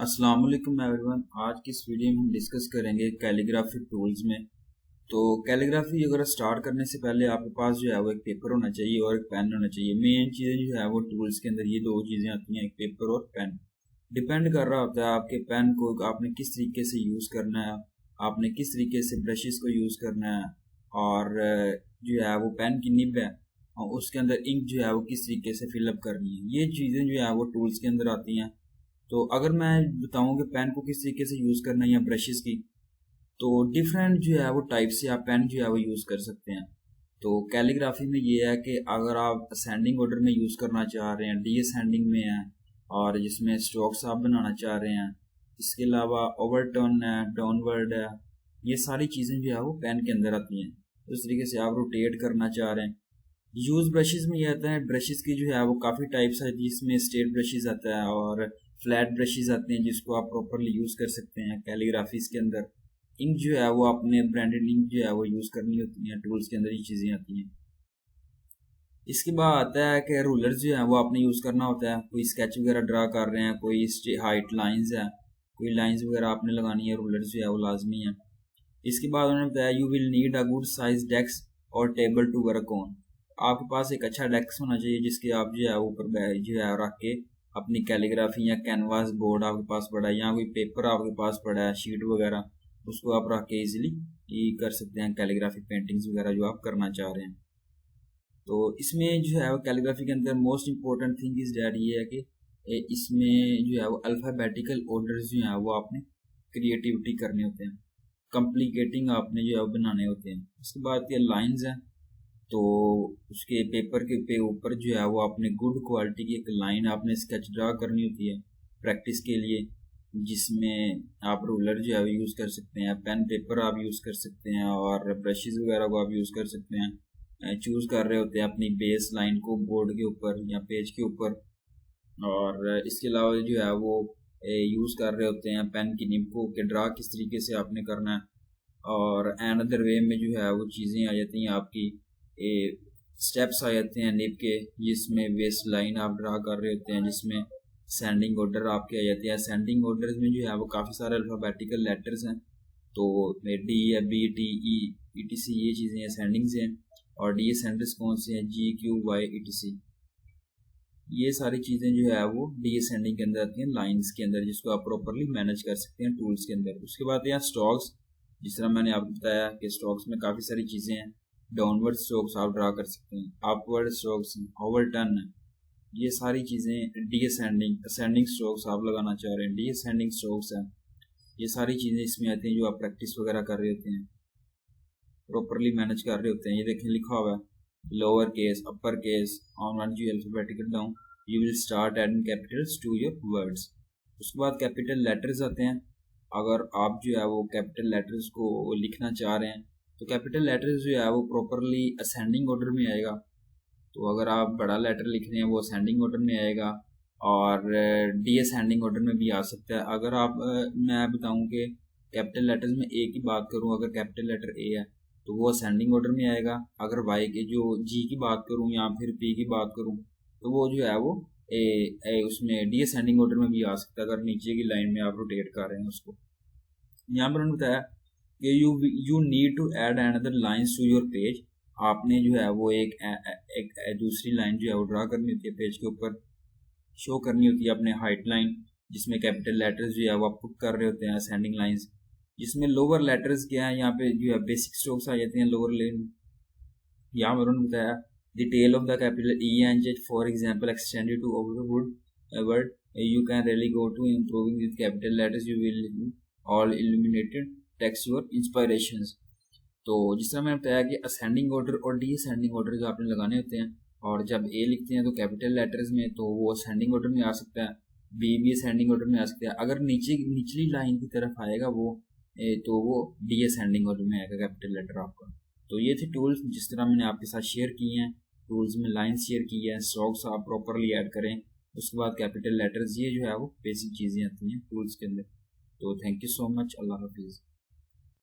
अस्सलाम वालेकुम एवरीवन। आज की इस वीडियो में हम डिस्कस करेंगे कैलीग्राफी टूल्स में। तो कैलीग्राफी अगर स्टार्ट करने से पहले आपके पास जो है वो एक पेपर होना चाहिए और एक पेन होना चाहिए। मेन चीज़ें जो है वो टूल्स के अंदर ये दो चीज़ें आती हैं, एक पेपर और पेन। डिपेंड कर रहा होता है आपके पेन को आपने किस तरीके से यूज़ करना है, आपने किस तरीके से ब्रशेस को यूज़ करना है, और जो है वो पेन की निब है और उसके अंदर इंक जो है वो किस तरीके से फिलअप करनी है। ये चीज़ें जो है वो टूल्स के अंदर आती हैं। तो अगर मैं बताऊं कि पेन को किस तरीके से यूज़ करना है या ब्रशेस की, तो डिफरेंट जो है वो टाइप से आप पेन जो है वो यूज़ कर सकते हैं। तो कैलीग्राफी में ये है कि अगर आप असेंडिंग ऑर्डर में यूज़ करना चाह रहे हैं, डी असेंडिंग में है, और जिसमें स्ट्रोक्स आप बनाना चाह रहे हैं, इसके अलावा ओवरटर्न है, डाउनवर्ड है, ये सारी चीज़ें जो है वो पेन के अंदर आती हैं। तो इस तरीके से आप रोटेट करना चाह रहे हैं। यूज ब्रशेस में ये आता है, ब्रशेस की जो है वो काफ़ी टाइप्स है, जिसमें स्ट्रेट ब्रशेस आता है और फ्लैट ब्रशेस आते हैं जिसको आप प्रॉपरली यूज़ कर सकते हैं कैलीग्राफीज के अंदर। इंक जो है वो आपने ब्रांडेड इंक जो है वो यूज़ करनी होती है, टूल्स के अंदर ये चीज़ें आती हैं। इसके बाद आता है कि रूलर्स जो है वो आपने यूज़ करना होता है। कोई स्केच वगैरह ड्रा कर रहे हैं, कोई हाइट लाइंस है, कोई लाइंस वगैरह आपने लगानी है, रूलर्स जो है वो लाजमी है। इसके बाद उन्होंने बताया you will need a good size desk और टेबल टू वर्क ऑन। आपके पास एक अच्छा डेस्क होना चाहिए जिसके आप जो है ऊपर जो है रख के अपनी कैलीग्राफी या कैनवास बोर्ड आपके पास पड़ा है या कोई पेपर आपके पास पड़ा है, शीट वगैरह, उसको आप रख के इजीली ये कर सकते हैं कैलीग्राफी पेंटिंग्स वगैरह जो आप करना चाह रहे हैं। तो इसमें जो है वो कैलीग्राफी के अंदर most important thing is that ये है कि इसमें जो है वो अल्फ़ाबेटिकल ऑर्डर्स जो है वो आपने क्रिएटिविटी करने होते हैं, कॉम्प्लिकेटिंग आपने जो है बनाने होते हैं। उसके बाद ये लाइंस हैं, तो उसके पेपर के ऊपर जो है वो आपने गुड क्वालिटी की एक लाइन आपने स्केच ड्रा करनी होती है प्रैक्टिस के लिए, जिसमें आप रूलर जो है वो यूज़ कर सकते हैं, पेन पेपर आप यूज़ कर सकते हैं और ब्रशेस वगैरह को आप यूज़ कर सकते हैं। चूज़ कर रहे होते हैं अपनी बेस लाइन को बोर्ड के ऊपर या पेज के ऊपर, और इसके अलावा जो है वो यूज़ कर रहे होते हैं पेन की निब को कि ड्रा किस तरीके से आपने करना है। और अनदर वे में जो है वो चीज़ें आ जाती हैं आपकी, स्टेप्स आ जाते हैं निब के, जिसमें वेस्ट लाइन आप ड्रा कर रहे होते हैं, जिसमें सेंडिंग ऑर्डर आपके आ जाते हैं। सेंडिंग ऑर्डर में जो है वो काफ़ी सारे अल्फ़ाबेटिकल लेटर्स हैं, तो डी या B T E E T C ये चीज़ें सेंडिंग्स हैं, और डी सेंडर्स कौन से हैं, G Q Y E T C, ये सारी चीज़ें जो है वो डी असेंडिंग के अंदर आती हैं, लाइंस के अंदर, जिसको आप प्रॉपरली मैनेज कर सकते हैं टूल्स के अंदर। उसके बाद यहाँ स्ट्रोक्स, जिस तरह मैंने आपको बताया कि स्ट्रोक्स में काफ़ी सारी चीज़ें हैं। डाउनवर्ड स्ट्रोक्स आप ड्रा कर सकते हैं, अपवर्ड स्ट्रोक्स, ओवरटर्न है, ये सारी चीज़ें डी असेंडिंग असेंडिंग स्ट्रोक्स आप लगाना चाह रहे हैं, डी असेंडिंग स्ट्रोक्स हैं, ये सारी चीज़ें इसमें आती हैं जो आप प्रैक्टिस वगैरह कर रहे होते हैं, प्रॉपरली मैनेज कर रहे होते हैं। ये देखें लिखा हुआ है lower case, upper case, on one G alphabetical down, you will start adding capitals to your words. उसके बाद कैपिटल लेटर्स आते हैं। अगर आप जो है वो कैपिटल लेटर्स को लिखना चाह रहे हैं तो कैपिटल लेटर्स जो है वो प्रॉपरली असेंडिंग ऑर्डर में आएगा। तो अगर आप बड़ा लेटर लिख रहे हैं वो असेंडिंग ऑर्डर में आएगा, और डी असेंडिंग ऑर्डर में भी आ सकता है। अगर आप मैं बताऊं कि कैपिटल लेटर्स में ए की बात करूं, अगर कैपिटल लेटर ए है तो वो असेंडिंग ऑर्डर में आएगा। अगर वाई के जो जी की बात करूं या फिर पी की बात करूं तो वो जो है वो उसमें डी असेंडिंग ऑर्डर में भी आ सकता है, अगर नीचे की लाइन में आप रोटेट कर रहे हैं उसको। यहाँ पर उन्होंने बताया कि you need to add another lines to your page. आपने जो है वो एक दूसरी लाइन जो है वो ड्रा करनी होती है पेज के ऊपर, शो करनी होती है अपने हाइट लाइन, जिसमें कैपिटल लेटर्स जो है वो आप पुट कर रहे होते हैं असेंडिंग लाइंस, जिसमें लोअर लेटर्स क्या है, यहाँ पे जो है बेसिक स्ट्रोक्स आ जाते हैं लोअर लाइन। यहाँ पर उन्होंने बताया the tail of the capital E and Z for example extended to overwood word, you can really go to improving with capital letters, you will all illuminated text your inspirations. तो जिस तरह मैंने बताया कि असेंडिंग ऑर्डर और descending order जो आपने लगाने होते हैं, और जब ए लिखते हैं तो कैपिटल लेटर्स में तो वो असेंडिंग ऑर्डर में आ सकता है, बी भी असेंडिंग ऑर्डर में आ सकता है। अगर नीचे निचली लाइन की तरफ आएगा वो तो वो डी असेंडिंग ऑर्डर में आएगा कैपिटल लेटर आपका। तो ये थे टूल्स जिस तरह मैंने आपके साथ शेयर किए हैं। टूल्स में लाइन शेयर की है, स्ट्रोक्स आप प्रॉपरली ऐड करें, उसके बाद कैपिटल लेटर्स, ये जो है वो बेसिक चीज़ें आती हैं टूल्स के अंदर। तो थैंक यू सो मच, अल्लाह हाफिज़।